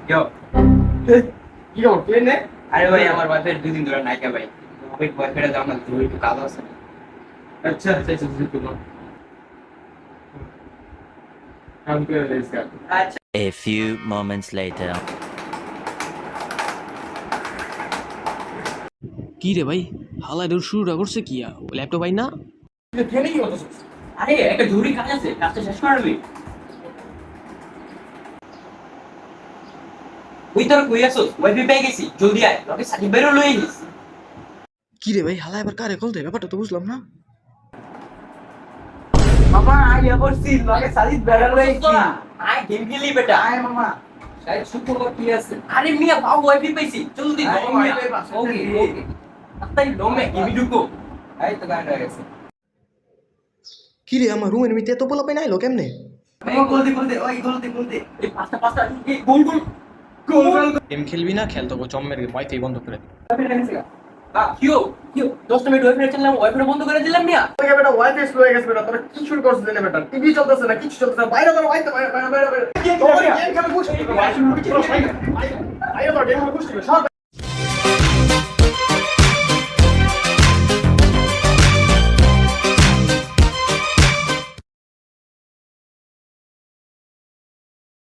ইয়ো কি খবর কে নে? আরে ভাই আমার ওয়াইফের 2 দিন ধরে নাইকা ভাই ওই বয়ফ্রেন্ডে যাও না তুই একটু কাজ আছে আচ্ছা আচ্ছা আচ্ছা তো কাম করে দিস কাজ। আচ্ছা A few moments later. কি রে ভাই হালাই দৌড় শুরুটা করছে কি ল্যাপটপ ভাই না তুই ট্রেনে কি করতেছিস? আরে একটা জরুরি কাজ আছে কাজটা শেষ করবি ওই তোর কই আছস ওয়াইফাই পেয়ে গেছি জলদি আয় লগে সাকিব ভাইরও লই আইস কি রে ভাই হালাই আবার কারে কল দেয় ব্যাপারটা তো বুঝলাম না মামা আইয়া করছি লগে সাজিদ ভাইরও লই আইছি আয় গেম খেলি বেটা আয় মামা শায়দ শুক্রবার কি আছে? আরে মিয়া পাও ওয়াইফাই পাইছি জলদি আয়, দাও মিয়া Wi-Fi পাস, ওকে ওকে। ওকে তাই লোমে গেমি ঢুকো এই তো গান হয়ে গেছে। কি রে আমার রুমের মিতে এত পোলা পাই না আইলো কেমনে মামা গোল দে ওই গোল দে। এই পাঁচটা এই গোল গোল গেম খেলবি না খেল তো জম্মের ওয়াইফাই বন্ধ করে দে কিও 10 মিনিট ওয়াইফাই চালালাম ওয়াইফাই বন্ধ করে দিলাম মিয়া ওকে বেটা ওয়াইফাই স্লো হয়ে গেছে বেটা তোরা কি শুরু করছিস জানি বেটা টিভি চলতেছে না কিছু চলতেছে না বাইরে করো বাইরে তোর গেম খেলা বুঝছিস বাইরে তোর গেম খেলা বুঝছিস সব